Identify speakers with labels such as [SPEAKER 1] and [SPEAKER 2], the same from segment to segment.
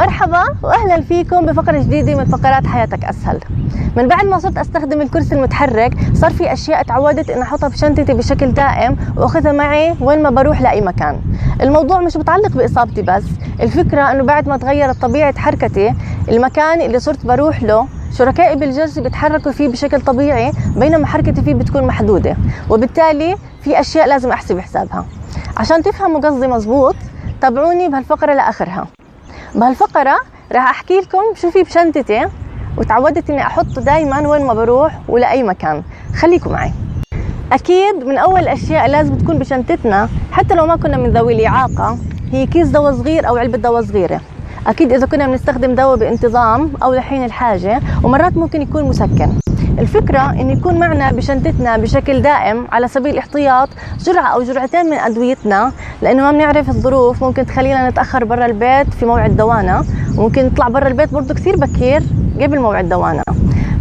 [SPEAKER 1] مرحبا واهلا فيكم بفقره جديده من فقرات حياتك اسهل. من بعد ما صرت استخدم الكرسي المتحرك صار في اشياء تعودت اني احطها بشنطتي بشكل دائم واخذها معي وين ما بروح لاي مكان. الموضوع مش متعلق باصابتي بس، الفكره انه بعد ما تغيرت طبيعه حركتي، المكان اللي صرت بروح له شركائي بالجلسة بيتحركوا فيه بشكل طبيعي بينما حركتي فيه بتكون محدودة، وبالتالي في أشياء لازم أحسب حسابها. عشان تفهموا قصدي مزبوط تابعوني بهالفقرة لآخرها. بهالفقرة راح أحكي لكم شو في بشنطتي وتعودت إني أحطه دايما وين ما بروح ولأي مكان. خليكم معي. أكيد من أول الأشياء لازم تكون بشنطتنا حتى لو ما كنا من ذوي الإعاقة هي كيس دواء صغير أو علبة دواء صغيرة. أكيد إذا كنا بنستخدم دواء بانتظام أو لحين الحاجة، ومرات ممكن يكون مسكن. الفكرة إن يكون معنا بشنطتنا بشكل دائم على سبيل الاحتياط جرعة أو جرعتين من أدويتنا، لأنه ما بنعرف الظروف ممكن تخلينا نتأخر برا البيت في موعد دوانا، وممكن نطلع برا البيت برضو كثير بكير قبل موعد دوانا.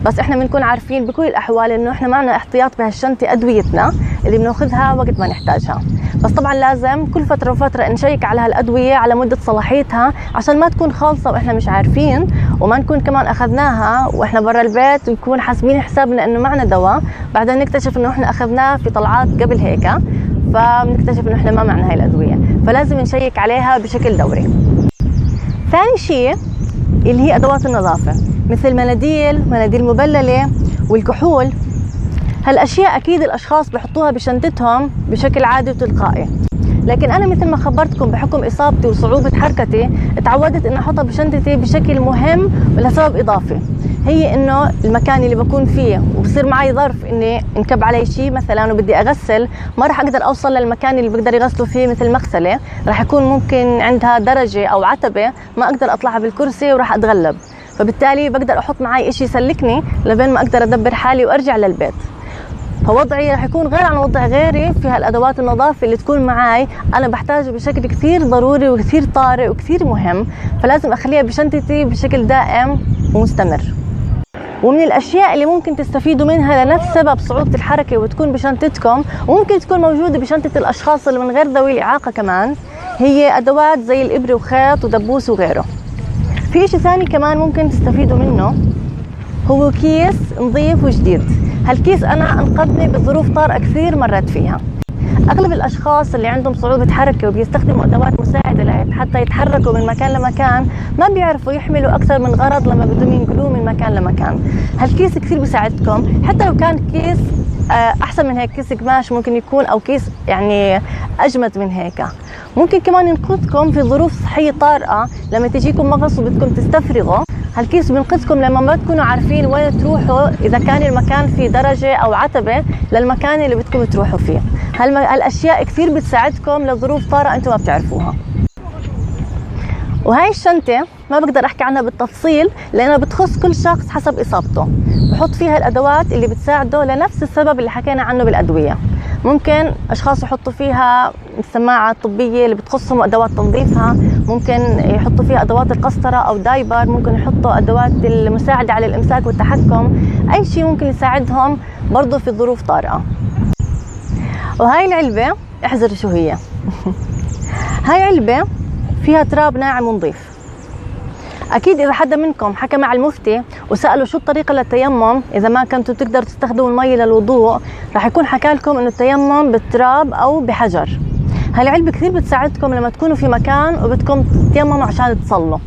[SPEAKER 1] بس إحنا بنكون عارفين بكل الأحوال إنه إحنا معنا احتياط بهالشنطة أدويتنا اللي بناخذها وقت ما نحتاجها. بس طبعا لازم كل فترة وفترة نشيك على هالأدوية على مدة صلاحيتها عشان ما تكون خالصة وإحنا مش عارفين، وما نكون كمان أخذناها وإحنا برا البيت ونكون حاسبين حسابنا إنه معنا دواء بعدين نكتشف إنه إحنا أخذناه في طلعات قبل هيك، فبنكتشف إنه إحنا ما معنا هاي الأدوية. فلازم نشيك عليها بشكل دوري. ثاني شيء اللي هي أدوات النظافة مثل مناديل مبللة والكحول. هالأشياء أكيد الأشخاص بحطوها بشنطتهم بشكل عادي وتلقائي، لكن أنا مثل ما خبرتكم بحكم إصابتي وصعوبة حركتي تعودت إن أحطها بشنطتي بشكل مهم لسبب إضافي، هي إنه المكان اللي بكون فيه وبصير معي ظرف إني انكب علي شيء مثلا وبدي أغسل، ما راح أقدر أوصل للمكان اللي بقدر يغسلوا فيه مثل مغسلة، راح يكون ممكن عندها درجة أو عتبة ما أقدر أطلعها بالكرسي وراح أتغلب، فبالتالي بقدر أحط معي إشي يسلكني لبين ما أقدر أدبر حالي وأرجع للبيت. فوضعي راح يكون غير عن وضع غيري في هالأدوات النظافة اللي تكون معي، أنا بحتاجها بشكل كثير ضروري وكثير طارئ وكثير مهم، فلازم أخليها بشنطتي بشكل دائم ومستمر. ومن الأشياء اللي ممكن تستفيدوا منها لنفس سبب صعوبة الحركة وتكون بشنطتكم وممكن تكون موجودة بشنطة الأشخاص اللي من غير ذوي الإعاقة كمان، هي أدوات زي الإبرة وخيط ودبوس وغيره. في إشي ثاني كمان ممكن تستفيدوا منه، هو كيس نظيف وجديد. هالكيس أنا أنقذني بظروف طارئة كثير مرت فيها. أغلب الأشخاص اللي عندهم صعوبة حركة وبيستخدموا أدوات مساعدة حتى يتحركوا من مكان لمكان ما بيعرفوا يحملوا أكثر من غرض لما بدهم ينقلوه من مكان لمكان. هالكيس كثير بيساعدكم، حتى لو كان كيس أحسن من هيك، كيس قماش ممكن يكون، أو كيس يعني أجمد من هيك. ممكن كمان ينقذكم في ظروف صحية طارئة لما تجيكم مغص وبدكم تستفرغوا. هالكيس بينقذكم لما ما تكونوا عارفين وين تروحوا، إذا كان المكان في درجة أو عتبة للمكان اللي بدكم تروحوا فيه. هالأشياء كثير بتساعدكم لظروف طارئة أنتم ما بتعرفوها. وهاي الشنطة ما بقدر أحكي عنها بالتفصيل لأنها بتخص كل شخص حسب إصابته، بحط فيها الأدوات اللي بتساعده لنفس السبب اللي حكينا عنه بالأدوية. ممكن أشخاص يحطوا فيها السماعة الطبية اللي بتخصهم وأدوات تنظيفها، ممكن يحطوا فيها أدوات القسطرة أو دايبر، ممكن يحطوا أدوات المساعدة على الإمساك والتحكم، أي شيء ممكن يساعدهم برضو في ظروف طارئة. وهاي العلبة احذروا شو هي. هاي علبة فيها تراب ناعم ونظيف. أكيد إذا حدا منكم حكى مع المفتي وسألوا شو الطريقة للتيمم إذا ما كنتوا تقدروا تستخدموا المي للوضوء، راح يكون حكى لكم إنه التيمم بالتراب أو بحجر. هالعلبة كثير بتساعدكم لما تكونوا في مكان وبدكم تتيمموا عشان تصلوا.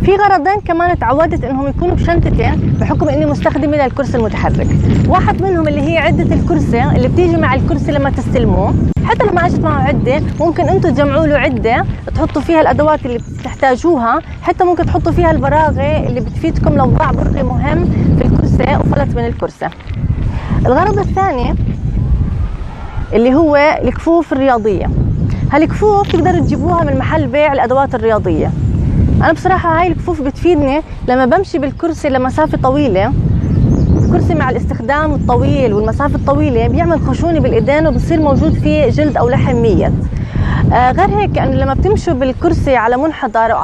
[SPEAKER 1] في غرضين كمان تعودت إنهم يكونوا بشنطتي بحكم إني مستخدمة للكرسي المتحرك. واحد منهم اللي هي عدة الكرسي اللي بتيجي مع الكرسي لما تستلموه، حتى لو ما اجت معه عدة ممكن انتم تجمعوا له عدة تحطوا فيها الادوات اللي بتحتاجوها، حتى ممكن تحطوا فيها البراغي اللي بتفيدكم لو ضاع برغي مهم في الكرسي وفلت من الكرسي. الغرض الثاني اللي هو الكفوف الرياضية. هالكفوف تقدروا تجيبوها من محل بيع الادوات الرياضية. انا بصراحة هاي الكفوف بتفيدني لما بمشي بالكرسي لمسافة طويلة. الكرسي مع الاستخدام الطويل والمسافة الطويلة بيعمل خشونة بالايدين وبصير موجود فيه جلد او لحم ميت. غير هيك انه لما بتمشوا بالكرسي على منحدر أو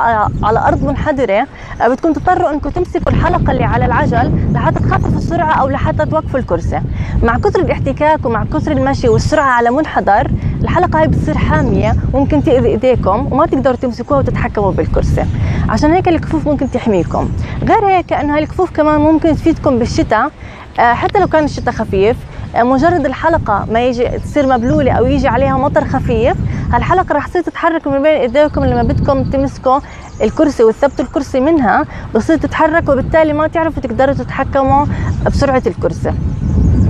[SPEAKER 1] على ارض منحدرة بتكون تضطروا انكم تمسكوا الحلقة اللي على العجل لحتى تخففوا السرعة او لحتى توقفوا الكرسي. مع كثر الاحتكاك ومع كثر المشي والسرعة على منحدر الحلقة هاي بتصير حامية وممكن تأذي ايديكم وما تقدروا تمسكوها وتتحكموا بالكرسي. عشان هيك الكفوف ممكن تحميكم. غير هيك انه هالكفوف كمان ممكن تفيدكم بالشتاء، حتى لو كان الشتاء خفيف، مجرد الحلقة ما يجي تصير مبلولة أو يجي عليها مطر خفيف، هالحلقة رح تصير تتحرك من بين إيديكم لما بدكم تمسكوا الكرسي وتثبتوا الكرسي منها، بصير تتحرك وبالتالي ما تعرفوا تقدروا تتحكموا بسرعة الكرسي.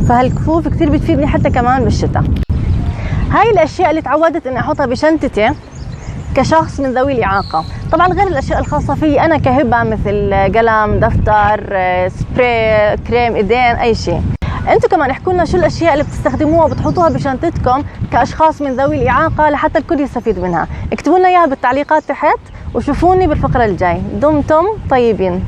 [SPEAKER 1] فهالكفوف كتير بتفيدني حتى كمان بالشتاء. هاي الأشياء اللي تعودت إني أحطها بشنطتي كشخص من ذوي الإعاقة. طبعا غير الأشياء الخاصة في أنا كهبة، مثل قلم، دفتر، سبراي، كريم إيدين، أي شيء. انتم كمان احكوا لنا شو الاشياء اللي بتستخدموها وبتحطوها بشنطتكم كاشخاص من ذوي الاعاقه لحتى الكل يستفيد منها. اكتبوا لنا اياها بالتعليقات تحت، وشوفوني بالفقره الجاي. دمتم طيبين.